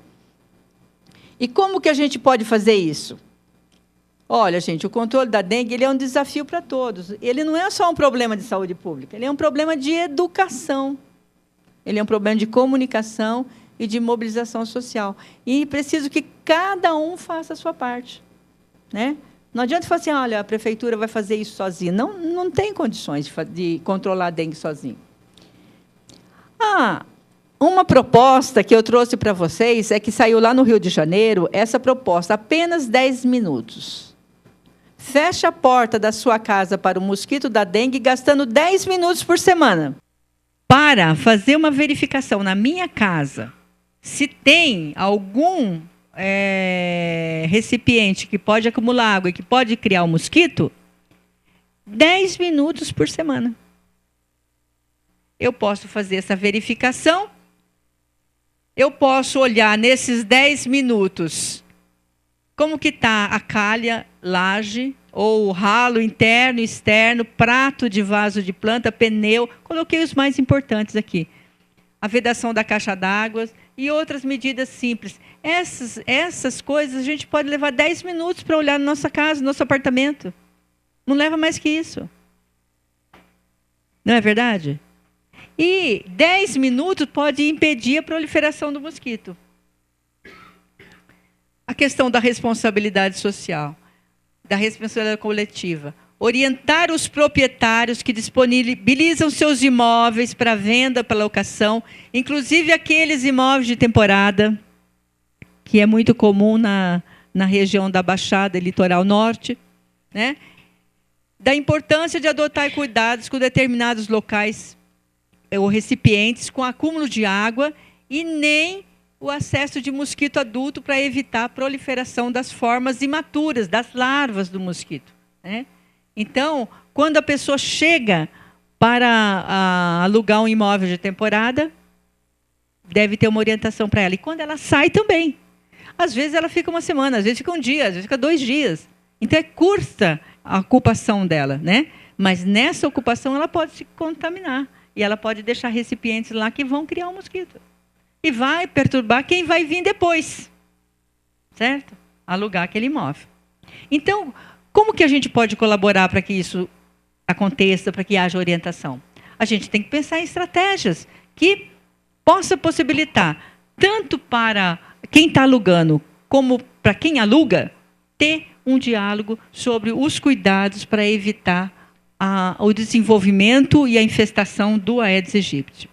E como que a gente pode fazer isso? Olha, gente, o controle da dengue ele é um desafio para todos. Ele não é só um problema de saúde pública, ele é um problema de educação. Ele é um problema de comunicação e de mobilização social. E preciso que cada um faça a sua parte, né? Não adianta falar assim, olha, a prefeitura vai fazer isso sozinha. Não, não tem condições de controlar a dengue sozinho. Uma proposta que eu trouxe para vocês é que saiu lá no Rio de Janeiro, essa proposta, apenas 10 minutos. Feche a porta da sua casa para o mosquito da dengue, gastando 10 minutos por semana. Para fazer uma verificação na minha casa, se tem algum recipiente que pode acumular água e que pode criar um mosquito, 10 minutos por semana. Eu posso fazer essa verificação, eu posso olhar nesses 10 minutos como que está a calha, laje, ou ralo interno, externo, prato de vaso de planta, pneu. Coloquei os mais importantes aqui. A vedação da caixa d'água e outras medidas simples. Essas coisas a gente pode levar 10 minutos para olhar na nossa casa, no nosso apartamento. Não leva mais que isso. Não é verdade? E 10 minutos pode impedir a proliferação do mosquito. a questão da responsabilidade social, da responsabilidade coletiva. Orientar os proprietários que disponibilizam seus imóveis para venda, para locação, inclusive aqueles imóveis de temporada, que é muito comum na região da Baixada e Litoral Norte, né? Da importância de adotar cuidados com determinados locais ou recipientes com acúmulo de água e nem o acesso de mosquito adulto para evitar a proliferação das formas imaturas, das larvas do mosquito, né? Então, quando a pessoa chega para alugar um imóvel de temporada, deve ter uma orientação para ela. E quando ela sai também. Às vezes ela fica uma semana, às vezes fica um dia, às vezes fica 2 dias. Então é curta a ocupação dela, né? Mas nessa ocupação ela pode se contaminar. E ela pode deixar recipientes lá que vão criar um mosquito. E vai perturbar quem vai vir depois. Certo? Alugar aquele imóvel. Então, como que a gente pode colaborar para que isso aconteça, para que haja orientação? A gente tem que pensar em estratégias que possa possibilitar, tanto para quem está alugando, como para quem aluga, ter um diálogo sobre os cuidados para evitar o desenvolvimento e a infestação do Aedes aegypti.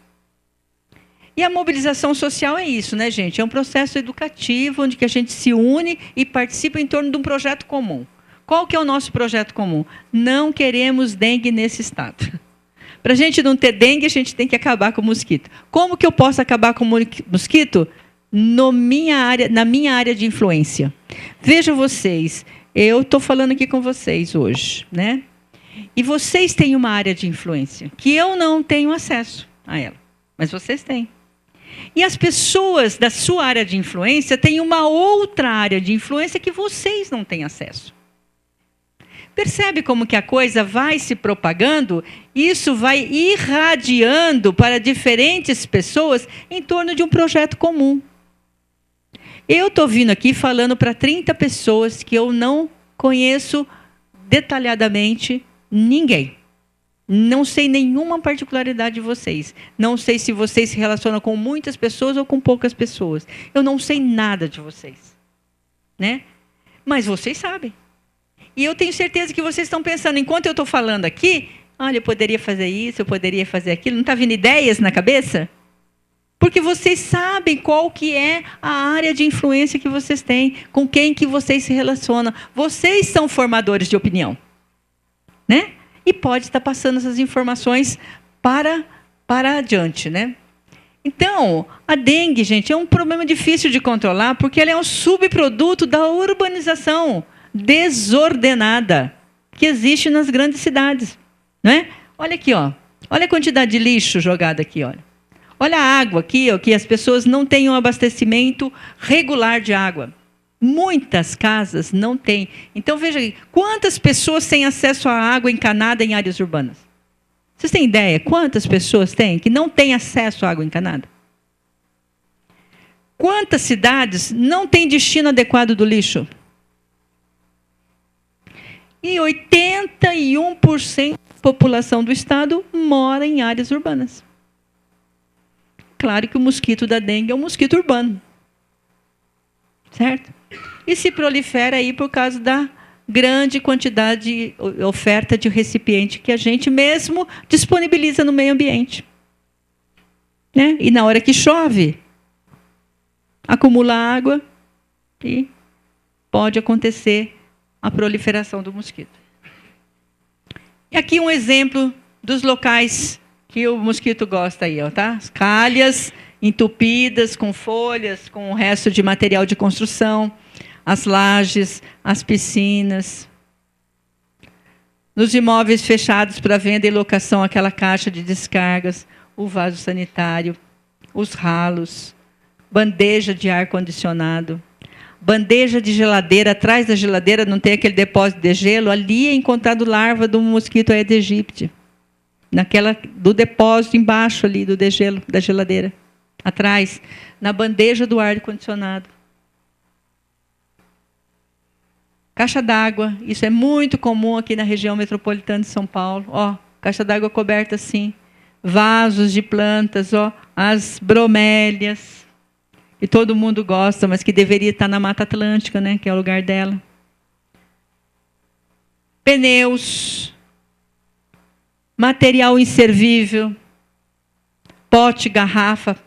E a mobilização social é isso, né, gente? É um processo educativo onde que a gente se une e participa em torno de um projeto comum. Qual que é o nosso projeto comum? Não queremos dengue nesse estado. Para a gente não ter dengue, a gente tem que acabar com o mosquito. Como que eu posso acabar com o mosquito? Na minha área de influência. Vejam vocês, eu estou falando aqui com vocês hoje, né? E vocês têm uma área de influência que eu não tenho acesso a ela, mas vocês têm. E as pessoas da sua área de influência têm uma outra área de influência que vocês não têm acesso. Percebe como que a coisa vai se propagando? Isso vai irradiando para diferentes pessoas em torno de um projeto comum. Eu estou vindo aqui falando para 30 pessoas que eu não conheço detalhadamente ninguém. Não sei nenhuma particularidade de vocês. Não sei se vocês se relacionam com muitas pessoas ou com poucas pessoas. Eu não sei nada de vocês, né? Mas vocês sabem. E eu tenho certeza que vocês estão pensando, enquanto eu estou falando aqui, olha, eu poderia fazer isso, eu poderia fazer aquilo. Não está vindo ideias na cabeça? Porque vocês sabem qual que é a área de influência que vocês têm, com quem que vocês se relacionam. Vocês são formadores de opinião, né? E pode estar passando essas informações para adiante, né? Então, a dengue, gente, é um problema difícil de controlar, porque ela é um subproduto da urbanização desordenada que existe nas grandes cidades, né? Olha aqui, ó. Olha a quantidade de lixo jogado aqui, olha. Olha a água aqui, ó, que as pessoas não têm um abastecimento regular de água. Muitas casas não têm. Então, veja aí, quantas pessoas têm acesso à água encanada em áreas urbanas? Vocês têm ideia quantas pessoas têm que não têm acesso à água encanada? Quantas cidades não têm destino adequado do lixo? E 81% da população do estado mora em áreas urbanas. Claro que o mosquito da dengue é um mosquito urbano. Certo? E se prolifera aí por causa da grande quantidade de oferta de recipiente que a gente mesmo disponibiliza no meio ambiente. Né? E na hora que chove, acumula água e pode acontecer a proliferação do mosquito. E aqui um exemplo dos locais que o mosquito gosta aí, ó, tá? As calhas entupidas com folhas, com o resto de material de construção, as lajes, as piscinas. Nos imóveis fechados para venda e locação, aquela caixa de descargas, o vaso sanitário, os ralos, bandeja de ar-condicionado, bandeja de geladeira, atrás da geladeira não tem aquele depósito de gelo, ali é encontrado larva do mosquito Aedes aegypti, do depósito embaixo ali do degelo da geladeira, atrás, na bandeja do ar-condicionado. Caixa d'água, isso é muito comum aqui na região metropolitana de São Paulo. Ó, caixa d'água coberta assim, vasos de plantas, ó, as bromélias. e todo mundo gosta, mas que deveria estar na Mata Atlântica, né, que é o lugar dela. Pneus, material inservível, pote, garrafa.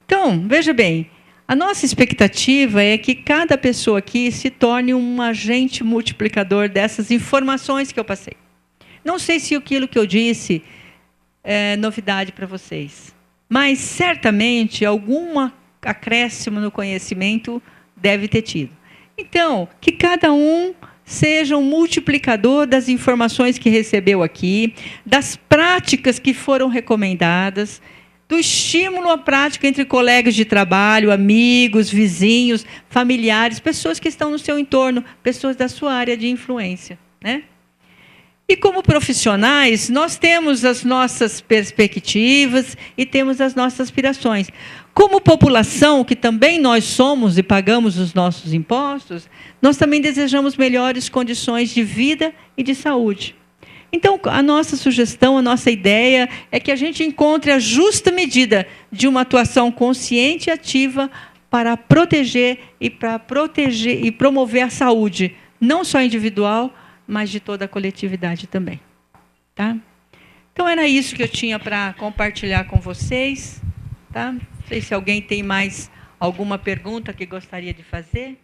Então, veja bem, a nossa expectativa é que cada pessoa aqui se torne um agente multiplicador dessas informações que eu passei. Não sei se aquilo que eu disse é novidade para vocês, mas certamente algum acréscimo no conhecimento deve ter tido. Então, que cada um seja um multiplicador das informações que recebeu aqui, das práticas que foram recomendadas, do estímulo à prática entre colegas de trabalho, amigos, vizinhos, familiares, pessoas que estão no seu entorno, pessoas da sua área de influência, né? E como profissionais, nós temos as nossas perspectivas e temos as nossas aspirações. Como população, que também nós somos e pagamos os nossos impostos, nós também desejamos melhores condições de vida e de saúde. Então, a nossa sugestão, a nossa ideia é que a gente encontre a justa medida de uma atuação consciente e ativa para proteger e promover a saúde, não só individual, mas de toda a coletividade também. Tá? Então, era isso que eu tinha para compartilhar com vocês. Tá? Não sei se alguém tem mais alguma pergunta que gostaria de fazer.